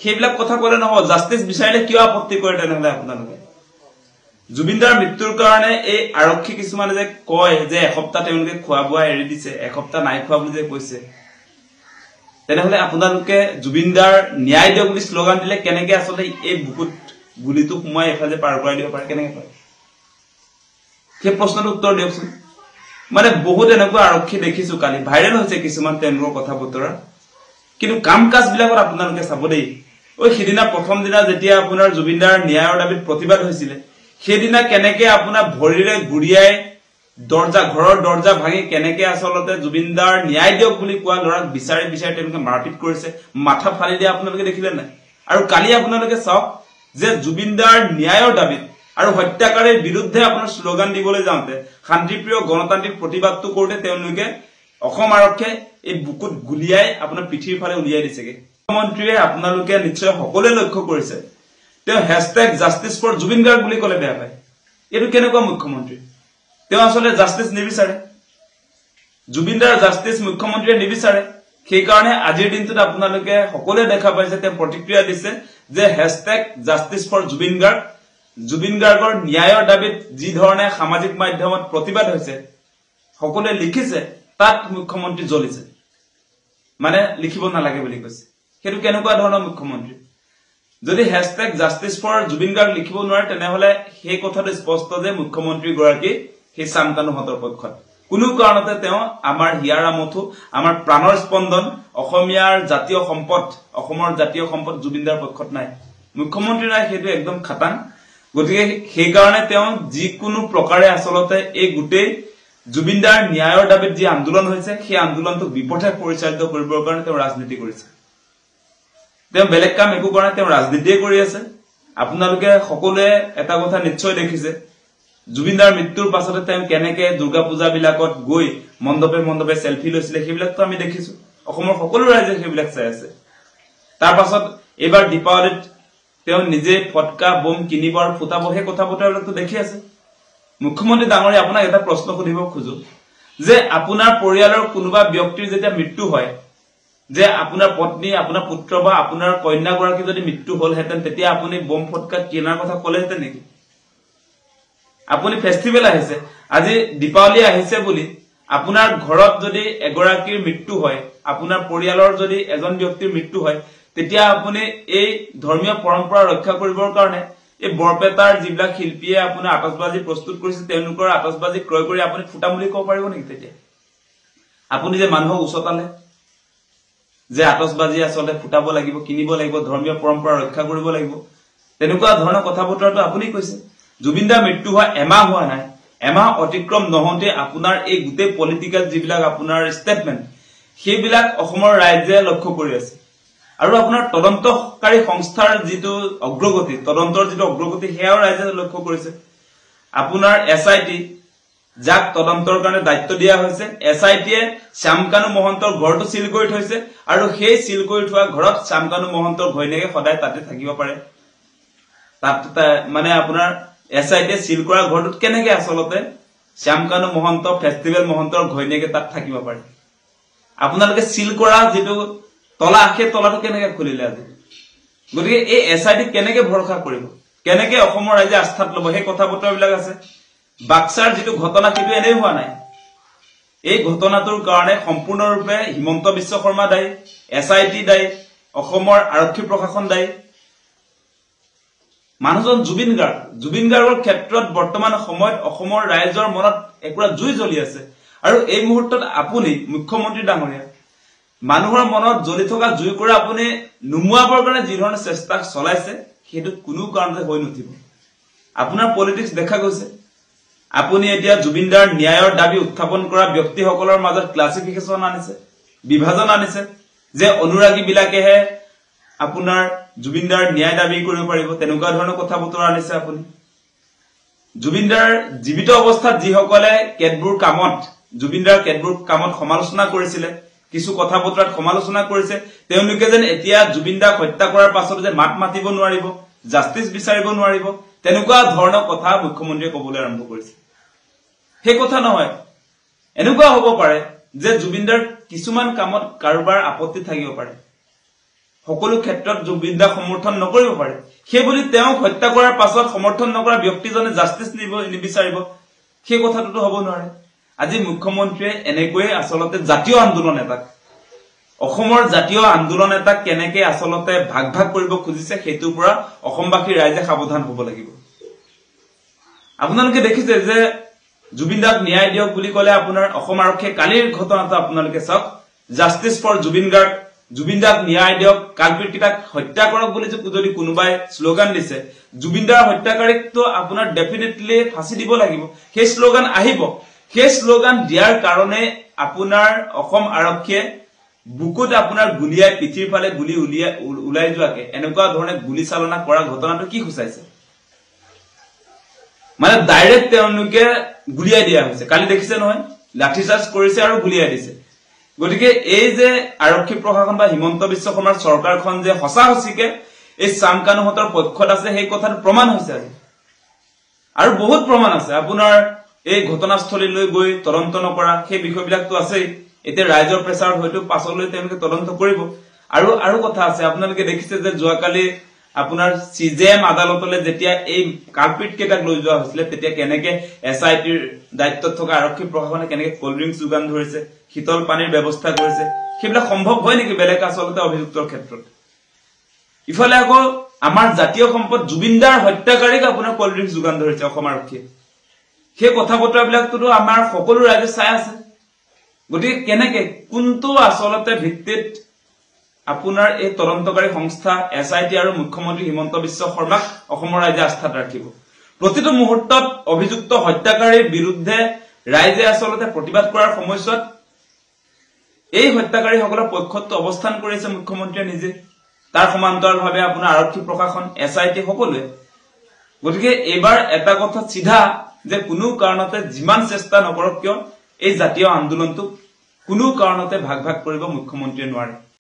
সেইবিলাক কথা কলে নহব জাস্টিস বিচাৰিলে কিয় আপত্তি কৰে তেনেহলে আপোনালোকে জুবিনদাৰ মৃত্যুৰ কাৰণে এই আৰক্ষী কিছুমানে যে কয় যে এসপ্তাহ তেওঁলোকে খোৱা বোৱা এৰি দিছে এসপ্তাহ নাই খোৱা বুলি যে কৈছে তেনেহলে আপোনালোকে জুবিনদাৰ ন্যায় দিয়ক বুলি স্লোগান দিলে কেনেকে আসলে এই বুকুত গুলিটো সোমাই এফালে পাৰ কৰাই দিব পাৰে কেনেকে পাৰে সেই প্ৰশ্নৰ উত্তৰ দিয়কচোন মানে বহুত এনেকুৱা আৰক্ষী দেখিছো কালি ভাইৰেল হৈছে কিছুমান তেওঁলোকৰ কথা বতৰা কিন্তু কাম কাজ বিলাকত আপোনালোকে চাব দেই ওই সিদিনা প্ৰথম দিনা যেতিয়া আপোনাৰ জুবিনদাৰ ন্যায়ৰ দাবীত প্ৰতিবাদ হৈছিল সেইদিনা কেনেকে আপোনাৰ ভৰিৰে গুৰিয়াই ঘৰৰ দৰ্জা ভাঙি কেনেকে আসলতে জুবিনদাৰ ন্যায় দিয়ক বুলি কোৱা লৰাক বিচাৰি তেওঁলোকে মাৰপিট কৰিছে মাথা ফালি দিয়া আপোনালোকে দেখিলে নাই আৰু কালি আপোনালোকে চাওক যে জুবিনদাৰ ন্যায়ৰ দাবীত আৰু হত্যাকাৰীৰ বিৰুদ্ধে আপোনাৰ স্লোগান দিবলৈ যাওঁতে শান্তিপ্ৰিয় গণতান্ত্ৰিক প্ৰতিবাদটো কৰোতে তেওঁলোকে অসম আৰক্ষীয়ে এই বুকুত গুলিয়াই আপোনাৰ পিঠিৰ ফালে উলিয়াই দিছেগে মুখ্যমন্ত্ৰীয়ে আপোনালোকে নিশ্চয় সকলোৱে লক্ষ্য কৰিছে তেওঁ #জাস্টিস ফৰ জুবিন গাৰ্গ বুলি কলে বেয়া পায় এটো কেনেকুৱা মুখ্যমন্ত্ৰী তেওঁ আসলে জাস্টিস নিবিচাৰে জুবিনদাৰ জাস্টিস মুখ্যমন্ত্ৰীয়ে নিবিচাৰে সেই কাৰণে আজিৰ দিনটোত আপোনালোকে সকলোৱে দেখা পাইছে তেওঁ প্ৰতিক্ৰিয়া দিছে যে #জাস্টিস ফৰ জুবিন গাৰ্গ জুবিন গাৰ্গৰ ন্যায়ৰ দাবীত যি ধৰণে সামাজিক মাধ্যমত প্ৰতিবাদ হৈছে সকলোৱে লিখিছে তাত মুখ্যমন্ত্ৰী জ্বলিছে মানে লিখিব নালাগে বুলি কৈছে হেতু কেনেকুৱা ধৰণৰ মুখ্যমন্ত্ৰী যদি #জাস্টিস ফৰ জুবিন গাৰ্গ লিখিব নোৱাৰে তেনেহলে সেই কথাটো স্পষ্ট যে মুখ্যমন্ত্ৰী গৰাকী সেই সামকানুহতৰ পক্ষত কোনো কাৰণতে তেওঁ আমাৰ হিয়াৰা মথু আমাৰ প্ৰাণৰ স্পন্দন অসমীয়াৰ জাতীয় সম্পদ অসমৰ জাতীয় সম্পদ জুবিনদাৰ পক্ষত নাই মুখ্যমন্ত্ৰী নাই হেতু একদম খাটাং গতিকে সেই কাৰণে তেওঁ যিকোনো প্ৰকাৰে আসলতে এই গুটেই জুবিনদাৰ ন্যায়ৰ দাবীত যি আন্দোলন হৈছে সেই আন্দোলনটো বিপথে পৰিচালিত কৰিবৰ কাৰণে তেওঁ ৰাজনীতি কৰিছে তেওঁ বেলেগ কাম একো কৰা তেওঁ ৰাজনীতিয়ে কৰি আছে আপোনালোকে সকলোৱে এটা কথা নিশ্চয় দেখিছে জুবিনদাৰ মৃত্যুৰ পাছতে তেওঁ কেনেকে দুৰ্গা পূজা বিলাকত গৈ মণ্ডপে সেলফি লৈছিলে সেইবিলাকতো আমি দেখিছো অসমৰ সকলো ৰাইজে সেইবিলাক চাই আছে তাৰ পাছত এবাৰ দীপাৱলীত তেওঁ নিজে ফটকা বম কিনিবৰ ফুটাব সেই কথা বতৰাবিলাকতো দেখি আছে মুখ্যমন্ত্ৰী ডাঙৰীয়া আপোনাক এটা প্ৰশ্ন সুধিব খুজো যে আপোনাৰ পৰিয়ালৰ কোনোবা ব্যক্তিৰ যেতিয়া মৃত্যু হয় যে আপোনাৰ পত্নী আপোনাৰ পুত্ৰ বা আপোনাৰ কন্যা গৰাকী যদি মৃত্যু হলহেতেন তেতিয়া আপুনি বম ফটকা কিনাৰ কথা কলেহেতেন নেকি আপুনি ফেষ্টিভেল আহিছে আজি দীপাৱলী আহিছে বুলি আপোনাৰ ঘৰত যদি এগৰাকীৰ মৃত্যু হয় আপোনাৰ পৰিয়ালৰ যদি এজন ব্যক্তিৰ মৃত্যু হয় তেতিয়া আপুনি এই ধৰ্মীয় পৰম্পৰা ৰক্ষা কৰিবৰ কাৰণে এই বৰপেটাৰ যিবিলাক শিল্পীয়ে আপোনাৰ আতচবাজি প্ৰস্তুত কৰিছে তেওঁলোকৰ আতচবাজি ক্ৰয় কৰি আপুনি ফুটামুলি ক'ব পাৰিব নেকি তেতিয়া আপুনি যে মানুহক উচতালে যে আতচবাজি আসলে ফুটাব লাগিব কিনিব লাগিব ধৰ্মীয় পৰম্পৰা ৰক্ষা কৰিব লাগিব তেনেকুৱা ধৰণৰ কথা বতৰাটো আপুনি কৈছে জুবিনদাৰ মৃত্যু হোৱা এমাহ হোৱা নাই এমাহ অতিক্ৰম নহওঁতে আপোনাৰ এই গুটে পলিটিক্যাল যিবিলাক আপোনাৰ ষ্টেটমেন্ট সেইবিলাক অসমৰ ৰাইজে লক্ষ্য কৰি আছে আৰু আপোনাৰ তদন্তকাৰী সংস্থাৰ যিটো অগ্ৰগতি তদন্তৰ যিটো অগ্ৰগতি হেয়াও ৰাইজে লক্ষ্য কৰিছে আপোনাৰ এসআইটি যাক তদন্তৰ কাৰণে দায়িত্ব দিয়া হৈছে এসআইটিয়ে শ্যামকানু মহন্তৰ ঘৰটো সিল কৰি থৈছে আৰু সেই সিল কৰি থোৱা ঘৰত শ্যামকানু মহন্তৰ ঘৈণীয়েকে সদায় তাতে থাকিব পাৰে তাত মানে আপোনাৰ এসআইটিয়ে সিল কৰা ঘৰটোত কেনেকে আসলতে শ্যামকানু মহন্ত ফেষ্টিভেল মহন্তৰ ঘৈণীয়েকে তাত থাকিব পাৰে আপোনালোকে সিল কৰা যেটো তলা আখে তলাটো কেনেকে খুলিলে আজি গতিকে এই এসআইটি কেনেকে ভৰসা কৰিব কেনেকে অসমৰ ৰাইজে আস্থাত লব সেই কথা বতৰাবিলাক আছে বাক্সাৰ যেটো ঘটনা কিটো এনেই হোৱা নাই এই ঘটনাটোৰ কাৰণে সম্পূৰ্ণৰূপে হিমন্ত বিশ্ব শৰ্মা দায়ী এসআইটি দায়ী অসমৰ আৰক্ষী প্ৰশাসন দায়ী মানুহজন জুবিন গাৰ্গৰ ক্ষেত্ৰত বৰ্তমান সময়ত অসমৰ ৰাইজৰ মনত একৰা জুই জ্বলি আছে আৰু এই মুহূৰ্তত আপুনি মুখ্যমন্ত্ৰী ডাঙৰীয়া মানুহৰ মনত জ্বলি থকা জুই কৰা আপুনি নুমুৱাবৰ কাৰণে যি ধৰণৰ চেষ্টা চলাইছে হেতু কোনো কাৰণতে হৈ নুঠিব আপোনাৰ পলিটিক্স দেখা গৈছে আপুনি এতিয়া জুবিনদাৰ ন্যায়ৰ দাবী উত্থাপন কৰা ব্যক্তিসকলৰ মাজত ক্লাসিফিকেশন আনিছে বিভাজন আনিছে যে অনুৰাগী বিলাকেহে আপোনাৰ জুবিনদাৰ ন্যায় দাবী কৰিব পাৰিব তেনেকুৱা ধৰণৰ কথা বতৰা আনিছে আপুনি জুবিনদাৰ জীবিত অৱস্থাত যিসকলে কেতবোৰ কামত জুবিনদাৰ কেতবোৰ কামত সমালোচনা কৰিছিল কিছু কথা বতৰাত সমালোচনা কৰিছে তেওঁলোকে যেন এতিয়া জুবিনদাক হত্যা কৰাৰ পাছত যে মাত মাতিব নোৱাৰিব জাস্টিস বিচাৰিব নোৱাৰিব তেনেকুৱা ধৰণৰ কথা মুখ্যমন্ত্ৰীয়ে ক'বলৈ আৰম্ভ কৰিছে সেই কথা নহয় এনেকুৱা হ'ব পাৰে যে জুবিনদাৰ কিছুমান কামত কাৰোবাৰ আপত্তি থাকিব পাৰে সকলো ক্ষেত্ৰত জুবিনদাক সমৰ্থন নকৰিব পাৰে সেই বুলি তেওঁক হত্যা কৰাৰ পাছত সমৰ্থন নকৰা ব্যক্তিজনে জাস্টিস নিবিচাৰিব সেই কথাটো হ'ব নোৱাৰে আজি মুখ্যমন্ত্ৰীয়ে এনেকৈ আসলতে জাতীয় আন্দোলন এটাক অসমৰ জাতীয় আন্দোলন এটাক কেনেকৈ আসলতে ভাগ ভাগ কৰিব খুজিছে হেতুৰ পৰা অসমবাসী ৰাইজে সাৱধান হ'ব লাগিব আপোনালোকে দেখিছে যে জুবিনদাক ন্যায় দিয়ক বুলি কলে আপোনাৰ অসম আৰক্ষীয়ে কালিৰ ঘটনাটো আপোনালোকে চাওক জাস্টিস ফৰ জুবিনদাক ন্যায় দিয়ক কালপিতকিটাক হত্যা কৰক বুলি যদি কোনোবাই স্লোগান দিছে জুবিনদাৰ হত্যাকাৰীকটো আপোনাৰ ডেফিনেটলি ফাঁসি দিব লাগিব সেই স্লোগান আহিব সেই স্লোগান দিয়াৰ কাৰণে আপোনাৰ অসম আৰক্ষীয়ে বুকুত আপোনাৰ গুলিয়াই পিঠিৰ ফালে গুলি উলাই যোৱাকে এনেকুৱা ধৰণে গুলি চালনা কৰা ঘটনাটো কি খুচাইছে মানে ডাইৰেক্ট তেওঁলোকে গুলিয়াই দিয়া হৈছে কালি দেখিছে নহয় লাঠি চাৰ্জ কৰিছে আৰু গুলিয়াই দিছে গতিকে এই যে আৰক্ষী প্ৰশাসন বা হিমন্ত বিশ্ব শৰ্মাৰ চৰকাৰখন যে হসা হসিকে এই সামকানুহতৰ পক্ষত আছে সেই কথাটো প্ৰমাণ হৈছে আৰু বহুত প্ৰমাণ আছে আপোনাৰ এই ঘটনাস্থলীলৈ গৈ তদন্ত নকৰা সেই বিষয়বিলাকটো আছে এতিয়া ৰাইজৰ প্ৰেছাৰ হয়তো পাছলৈ তেওঁলোকে তদন্ত কৰিব আৰু কথা আছে আপোনালোকে দেখিছে যে যোৱাকালি আপোনাৰ সিজেএম আদালতলৈ যেতিয়া এই কালপিট কেটাক লৈ যোৱা হৈছিল তেতিয়া কেনেকে এসআইটিৰ দায়িত্বত থকা আৰক্ষী প্ৰশাসনে কেনেকে কোল্ড ড্ৰিংকস যোগান ধৰিছে শীতল পানীৰ ব্যৱস্থা কৰিছে সেইবিলাক সম্ভৱ হয় নেকি বেলেগ আসলতে অভিযুক্তৰ ক্ষেত্ৰত ইফালে আকৌ আমাৰ জাতীয় সম্পদ জুবিনদাৰ হত্যাকাৰীক আপোনাৰ কোল্ড ড্ৰিংকস যোগান ধৰিছে অসম আৰক্ষীয়ে সেই কথা বতৰাবিলাকটো আমাৰ সকলো ৰাইজে চাই আছে গতিকে কেনেকে কোনটো আসলতে ভিত্তিত আপোনাৰ এই তদন্তকাৰী সংস্থা এসআইটি আৰু মুখ্যমন্ত্ৰী হিমন্ত বিশ্ব শৰ্মাক অসমৰ ৰাইজে আস্থাত ৰাখিব প্ৰতিটো মুহূৰ্তত অভিযুক্ত হত্যাকাৰীৰ বিৰুদ্ধে ৰাইজে আসলতে প্ৰতিবাদ কৰাৰ সময়ছোৱাত এই হত্যাকাৰীসকলৰ পক্ষত অৱস্থান কৰিছে মুখ্যমন্ত্ৰীয়ে নিজে তাৰ সমান্তৰালভাৱে আপোনাৰ আৰক্ষী প্ৰশাসন এসআইটি সকলোৱে গতিকে এবাৰ এটা কথা সিধা যে কোনো কাৰণতে যিমান চেষ্টা নকৰক কিয় এই জাতীয় আন্দোলনটো কোনো কাৰণতে ভাগ ভাগ কৰিব মুখ্যমন্ত্ৰীয়ে নোৱাৰে